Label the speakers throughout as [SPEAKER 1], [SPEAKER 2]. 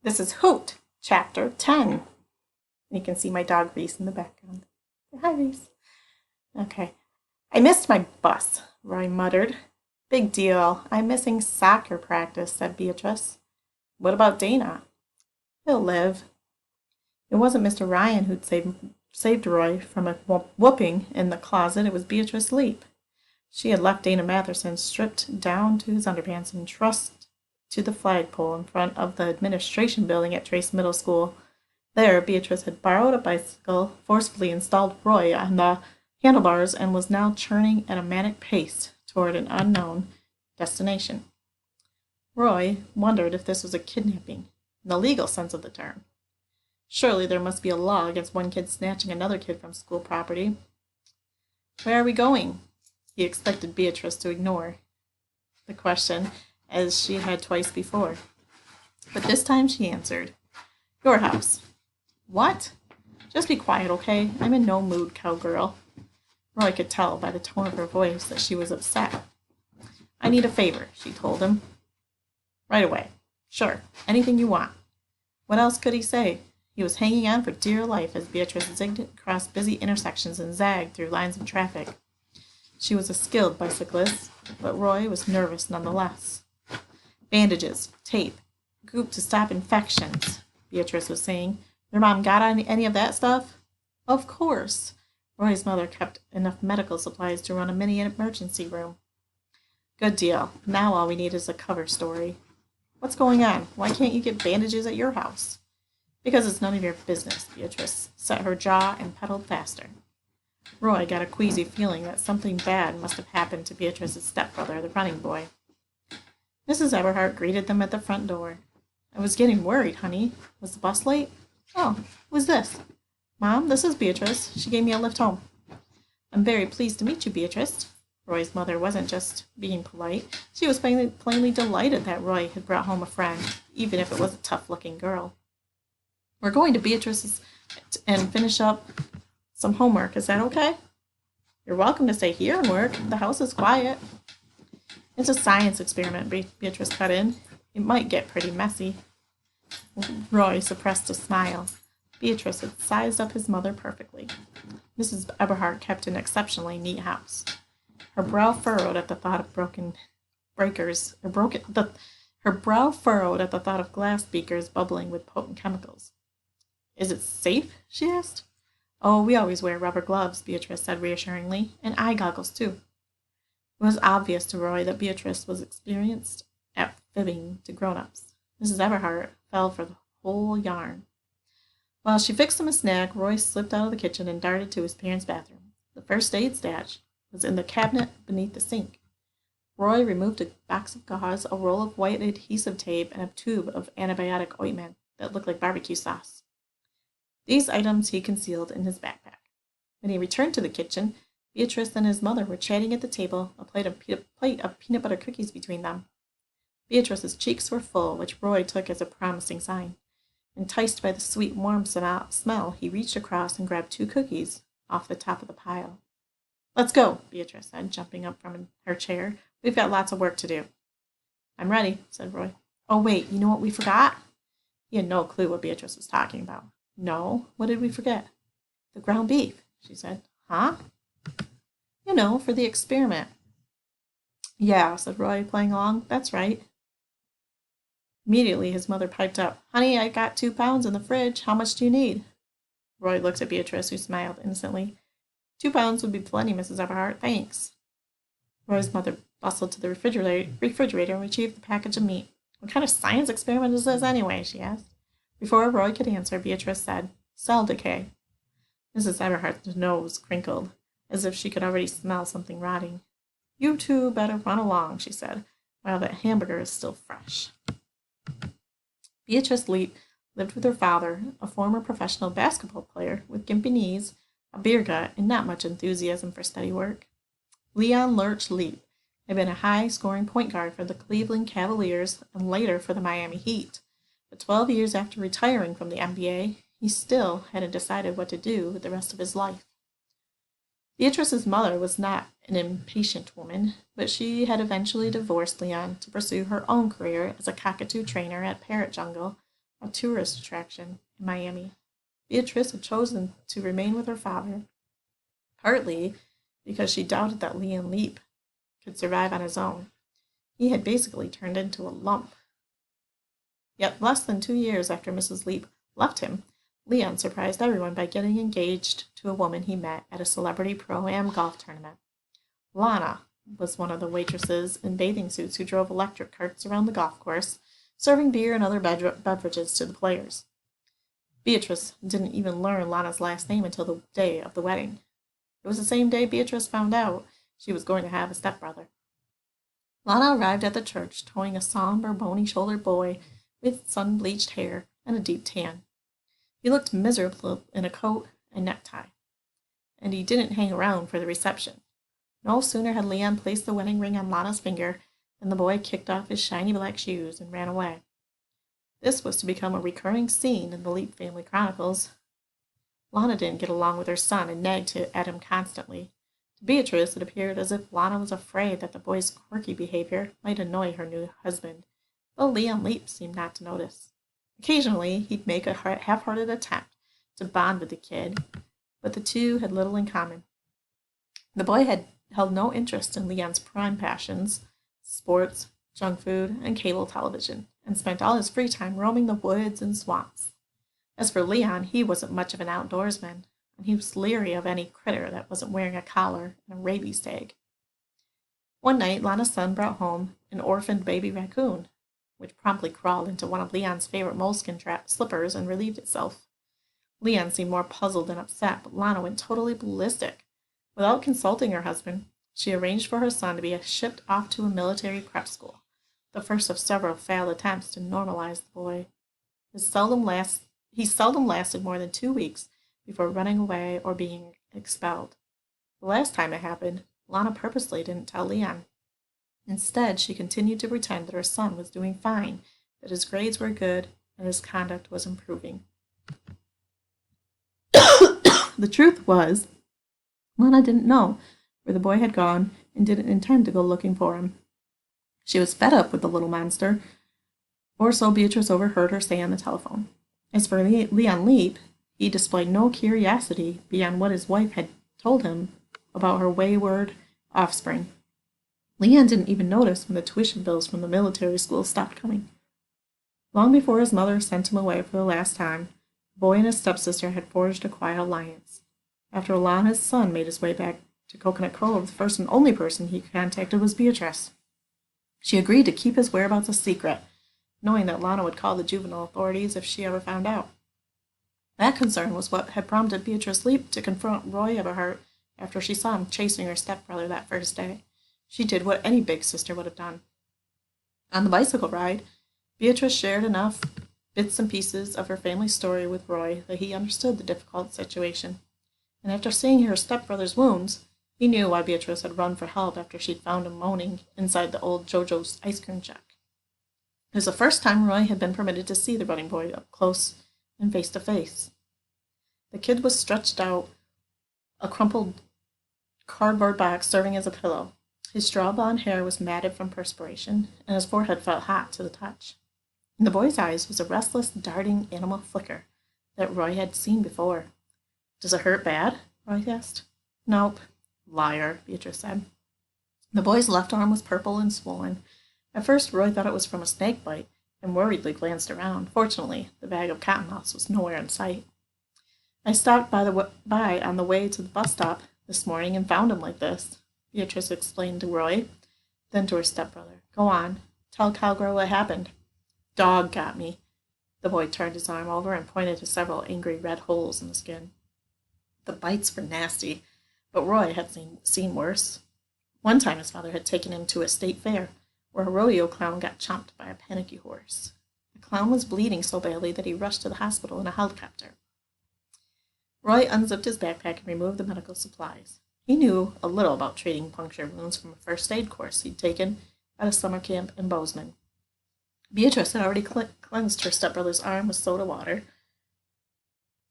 [SPEAKER 1] This is Hoot, Chapter 10. And you can see my dog Reese in the background. Hi, Reese. Okay. I missed my bus, Roy muttered. Big deal. I'm missing soccer practice, said Beatrice. What about Dana? He'll live. It wasn't Mr. Ryan who'd saved Roy from a whooping in the closet. It was Beatrice Leap. She had left Dana Matherson stripped down to his underpants and trussed to the flagpole in front of the administration building at Trace Middle School. There, Beatrice had borrowed a bicycle, forcefully installed Roy on the handlebars, and was now churning at a manic pace toward an unknown destination. Roy wondered if this was a kidnapping, in the legal sense of the term. Surely there must be a law against one kid snatching another kid from school property. Where are we going? He expected Beatrice to ignore the question, as she had twice before. But this time she answered, Your house. What? Just be quiet, okay? I'm in no mood, cowgirl. Roy could tell by the tone of her voice that she was upset. I need a favor, she told him. Right away. Sure, anything you want. What else could he say? He was hanging on for dear life as Beatrice zigged across busy intersections and zagged through lines of traffic. She was a skilled bicyclist, but Roy was nervous nonetheless. Bandages, tape, goop to stop infections, Beatrice was saying. Your mom got any of that stuff? Of course. Roy's mother kept enough medical supplies to run a mini emergency room. Good deal. Now all we need is a cover story. What's going on? Why can't you get bandages at your house? Because it's none of your business, Beatrice set her jaw and pedaled faster. Roy got a queasy feeling that something bad must have happened to Beatrice's stepbrother, the running boy. Mrs. Eberhardt greeted them at the front door. I was getting worried, honey. Was the bus late? Oh, who's this? Mom, this is Beatrice. She gave me a lift home. I'm very pleased to meet you, Beatrice. Roy's mother wasn't just being polite. She was plainly delighted that Roy had brought home a friend, even if it was a tough-looking girl. We're going to Beatrice's and finish up some homework. Is that okay? You're welcome to stay here and work. The house is quiet. It's a science experiment, Beatrice cut in. It might get pretty messy. Roy suppressed a smile. Beatrice had sized up his mother perfectly. Mrs. Eberhardt kept an exceptionally neat house. Her brow furrowed at the thought of her brow furrowed at the thought of glass beakers bubbling with potent chemicals. Is it safe? She asked. Oh, we always wear rubber gloves, Beatrice said reassuringly, and eye goggles, too. It was obvious to Roy that Beatrice was experienced at fibbing to grown-ups. Mrs. Eberhardt fell for the whole yarn. While she fixed him a snack, Roy slipped out of the kitchen and darted to his parents' bathroom. The first aid stash was in the cabinet beneath the sink. Roy removed a box of gauze, a roll of white adhesive tape, and a tube of antibiotic ointment that looked like barbecue sauce. These items he concealed in his backpack. When he returned to the kitchen, Beatrice and his mother were chatting at the table, a plate of peanut butter cookies between them. Beatrice's cheeks were full, which Roy took as a promising sign. Enticed by the sweet, warm smell, he reached across and grabbed 2 cookies off the top of the pile. Let's go, Beatrice said, jumping up from her chair. We've got lots of work to do. I'm ready, said Roy. Oh, wait, you know what we forgot? He had no clue what Beatrice was talking about. No, what did we forget? The ground beef, she said. Huh? You know, for the experiment. Yeah, said Roy, playing along. That's right. Immediately, his mother piped up. Honey, I got 2 pounds in the fridge. How much do you need? Roy looked at Beatrice, who smiled innocently. 2 pounds would be plenty, Mrs. Eberhardt. Thanks. Roy's mother bustled to the refrigerator and retrieved the package of meat. What kind of science experiment is this anyway? She asked. Before Roy could answer, Beatrice said, Cell decay. Mrs. Eberhardt's nose crinkled, as if she could already smell something rotting. You two better run along, she said, while that hamburger is still fresh. Beatrice Leap lived with her father, a former professional basketball player with gimpy knees, a beer gut, and not much enthusiasm for steady work. Leon Lurch Leap had been a high-scoring point guard for the Cleveland Cavaliers and later for the Miami Heat. But 12 years after retiring from the NBA, he still hadn't decided what to do with the rest of his life. Beatrice's mother was not an impatient woman, but she had eventually divorced Leon to pursue her own career as a cockatoo trainer at Parrot Jungle, a tourist attraction in Miami. Beatrice had chosen to remain with her father, partly because she doubted that Leon Leap could survive on his own. He had basically turned into a lump. Yet less than 2 years after Mrs. Leap left him, Leon surprised everyone by getting engaged to a woman he met at a celebrity pro-am golf tournament. Lana was one of the waitresses in bathing suits who drove electric carts around the golf course, serving beer and other beverages to the players. Beatrice didn't even learn Lana's last name until the day of the wedding. It was the same day Beatrice found out she was going to have a stepbrother. Lana arrived at the church towing a somber, bony-shouldered boy with sun-bleached hair and a deep tan. He looked miserable in a coat and necktie, and he didn't hang around for the reception. No sooner had Leon placed the wedding ring on Lana's finger than the boy kicked off his shiny black shoes and ran away. This was to become a recurring scene in the Leap family chronicles. Lana didn't get along with her son and nagged at him constantly. To Beatrice, it appeared as if Lana was afraid that the boy's quirky behavior might annoy her new husband, though Leon Leap seemed not to notice. Occasionally, he'd make a half-hearted attempt to bond with the kid, but the two had little in common. The boy had held no interest in Leon's prime passions, sports, junk food, and cable television, and spent all his free time roaming the woods and swamps. As for Leon, he wasn't much of an outdoorsman, and he was leery of any critter that wasn't wearing a collar and a rabies tag. One night, Lana's son brought home an orphaned baby raccoon, which promptly crawled into one of Leon's favorite moleskin slippers and relieved itself. Leon seemed more puzzled than upset, but Lana went totally ballistic. Without consulting her husband, she arranged for her son to be shipped off to a military prep school, the first of several failed attempts to normalize the boy. He seldom lasted more than 2 weeks before running away or being expelled. The last time it happened, Lana purposely didn't tell Leon. Instead, she continued to pretend that her son was doing fine, that his grades were good, and his conduct was improving. The truth was, Lana didn't know where the boy had gone and didn't intend to go looking for him. She was fed up with the little monster, or so Beatrice overheard her say on the telephone. As for Leon Leap, he displayed no curiosity beyond what his wife had told him about her wayward offspring. Leon didn't even notice when the tuition bills from the military school stopped coming. Long before his mother sent him away for the last time, the boy and his stepsister had forged a quiet alliance. After Lana's son made his way back to Coconut Cove, the first and only person he contacted was Beatrice. She agreed to keep his whereabouts a secret, knowing that Lana would call the juvenile authorities if she ever found out. That concern was what had prompted Beatrice Leap to confront Roy Eberhardt after she saw him chasing her stepbrother that first day. She did what any big sister would have done. On the bicycle ride, Beatrice shared enough bits and pieces of her family story with Roy that he understood the difficult situation. And after seeing her stepbrother's wounds, he knew why Beatrice had run for help after she'd found him moaning inside the old JoJo's ice cream shack. It was the first time Roy had been permitted to see the running boy up close and face to face. The kid was stretched out, a crumpled cardboard box serving as a pillow. His straw blonde hair was matted from perspiration, and his forehead felt hot to the touch. In the boy's eyes was a restless, darting animal flicker that Roy had seen before. "Does it hurt bad?" Roy asked. "Nope." "Liar," Beatrice said. The boy's left arm was purple and swollen. At first, Roy thought it was from a snake bite and worriedly glanced around. Fortunately, the bag of cottonmouths was nowhere in sight. "I stopped by on the way to the bus stop this morning and found him like this," Beatrice explained to Roy, then to her stepbrother. "Go on. Tell Cowgirl what happened." "Dog got me." The boy turned his arm over and pointed to several angry red holes in the skin. The bites were nasty, but Roy had seen worse. One time his father had taken him to a state fair, where a rodeo clown got chomped by a panicky horse. The clown was bleeding so badly that he rushed to the hospital in a helicopter. Roy unzipped his backpack and removed the medical supplies. He knew a little about treating puncture wounds from a first aid course he'd taken at a summer camp in Bozeman. Beatrice had already cleansed her stepbrother's arm with soda water,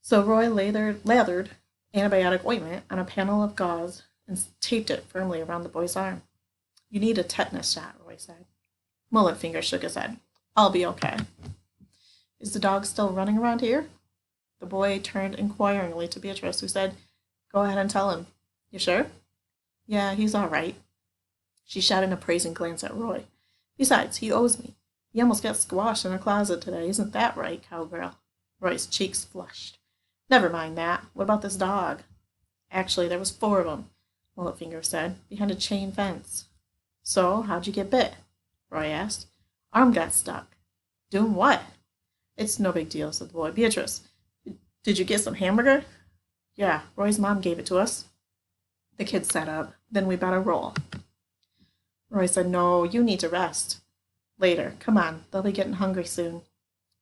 [SPEAKER 1] so Roy lathered antibiotic ointment on a panel of gauze and taped it firmly around the boy's arm. "You need a tetanus shot," Roy said. Mulletfinger shook his head. "I'll be okay." Is the dog still running around here? The boy turned inquiringly to Beatrice, who said, Go ahead and tell him. You sure? Yeah, he's all right. She shot an appraising glance at Roy. Besides, he owes me. He almost got squashed in a closet today. Isn't that right, cowgirl? Roy's cheeks flushed. Never mind that. What about this dog? Actually, there was 4 of them, Mulletfinger said, behind a chain fence. So, how'd you get bit? Roy asked. Arm got stuck. Doing what? It's no big deal, said the boy. Beatrice, did you get some hamburger? Yeah, Roy's mom gave it to us. The kid sat up. Then we better roll. Roy said, No, you need to rest. Later. Come on, they'll be getting hungry soon.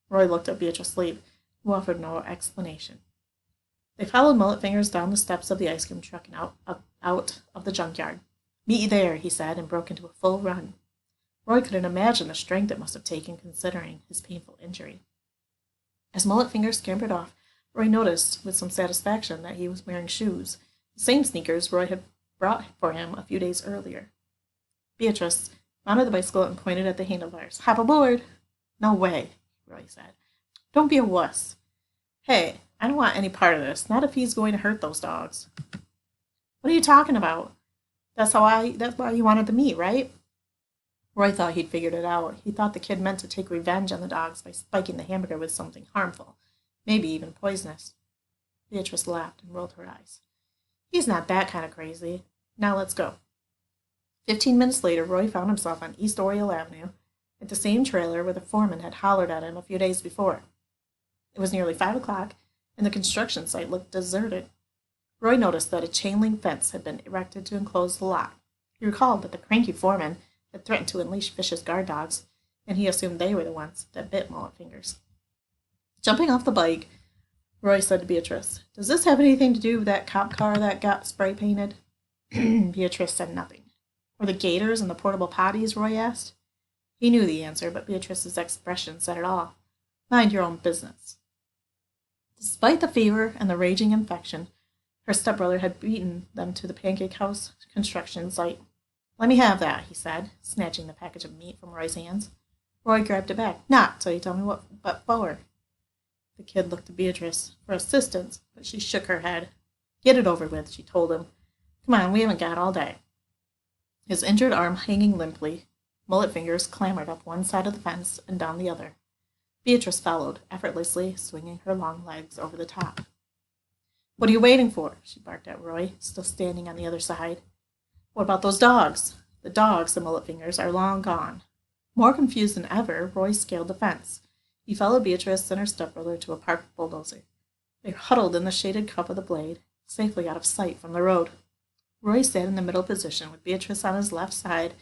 [SPEAKER 1] Roy looked at Beatrice Sleep, who offered no explanation. They followed Mulletfingers down the steps of the ice cream truck and out of the junkyard. Meet you there, he said, and broke into a full run. Roy couldn't imagine the strength it must have taken considering his painful injury. As Mulletfingers scampered off, Roy noticed with some satisfaction that he was wearing shoes, the same sneakers Roy had brought for him a few days earlier. Beatrice mounted the bicycle and pointed at the handlebars. Hop aboard! No way, Roy said. Don't be a wuss. Hey, I don't want any part of this, not if he's going to hurt those dogs. What are you talking about? That's why you wanted the meat, right? Roy thought he'd figured it out. He thought the kid meant to take revenge on the dogs by spiking the hamburger with something harmful, maybe even poisonous. Beatrice laughed and rolled her eyes. He's not that kind of crazy. Now let's go. 15 minutes later, Roy found himself on East Oriole Avenue at the same trailer where the foreman had hollered at him a few days before. It was nearly 5 o'clock, and the construction site looked deserted. Roy noticed that a chain-link fence had been erected to enclose the lot. He recalled that the cranky foreman had threatened to unleash vicious guard dogs, and he assumed they were the ones that bit Mulletfingers. Jumping off the bike, Roy said to Beatrice, Does this have anything to do with that cop car that got spray-painted? Beatrice said nothing. Or the gators and the portable potties, Roy asked. He knew the answer, but Beatrice's expression said it all. Mind your own business. Despite the fever and the raging infection, her stepbrother had beaten them to the pancake house construction site. Let me have that, he said, snatching the package of meat from Roy's hands. Roy grabbed it back. Not till you tell me what for. The kid looked to Beatrice for assistance, but she shook her head. Get it over with, she told him. Come on, we haven't got all day. His injured arm hanging limply, Mulletfingers clambered up one side of the fence and down the other. Beatrice followed, effortlessly swinging her long legs over the top. What are you waiting for? She barked at Roy, still standing on the other side. What about those dogs? The dogs, the Mulletfingers, are long gone. More confused than ever, Roy scaled the fence. He followed Beatrice and her stepbrother to a parked bulldozer. They huddled in the shaded cup of the blade, safely out of sight from the road. Roy sat in the middle position with Beatrice on his left side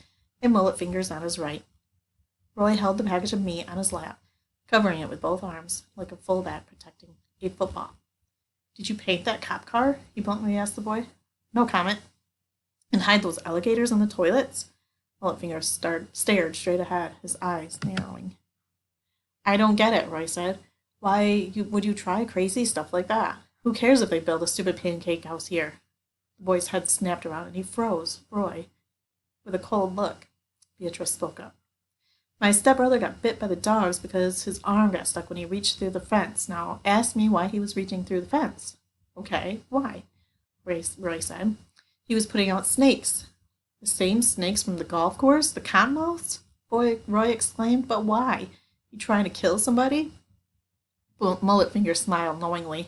[SPEAKER 1] and Mulletfingers on his right. Roy held the package of meat on his lap, covering it with both arms, like a fullback protecting a football. Did you paint that cop car? He bluntly asked the boy. No comment. And hide those alligators in the toilets? Mulletfingers stared straight ahead, his eyes narrowing. I don't get it, Roy said. Why would you try crazy stuff like that? Who cares if they build a stupid pancake house here? The boy's head snapped around and he froze. Roy, with a cold look, Beatrice spoke up. My stepbrother got bit by the dogs because his arm got stuck when he reached through the fence. Now, ask me why he was reaching through the fence. Okay, why? Roy said. He was putting out snakes. The same snakes from the golf course? The cottonmouths? Roy exclaimed. But why? You trying to kill somebody? Mulletfinger smiled knowingly.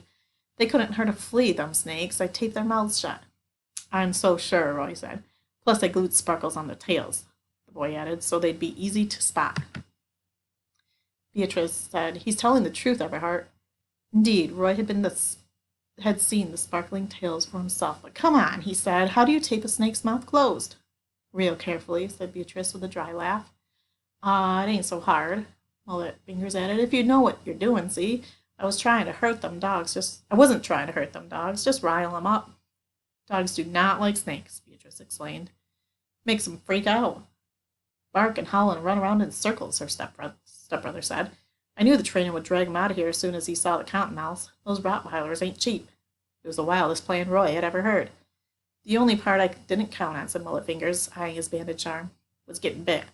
[SPEAKER 1] They couldn't hurt a flea, them snakes. I taped their mouths shut. I'm so sure, Roy said. Plus I glued sparkles on their tails, the boy added, so they'd be easy to spot. Beatrice said, He's telling the truth, Everhart. Indeed, Roy had seen the sparkling tails for himself. But come on, he said, how do you tape a snake's mouth closed? Real carefully, said Beatrice with a dry laugh. It ain't so hard, Mulletfingers added. If you know what you're doing, see? I wasn't trying to hurt them dogs, just rile them up. Dogs do not like snakes, Beatrice explained. Makes them freak out. Bark and howl and run around in circles, her stepbrother said. I knew the trainer would drag him out of here as soon as he saw the cottonmouths. Those Rottweilers ain't cheap. It was the wildest plan Roy had ever heard. The only part I didn't count on, said Mulletfingers, eyeing his bandaged arm, was getting bit.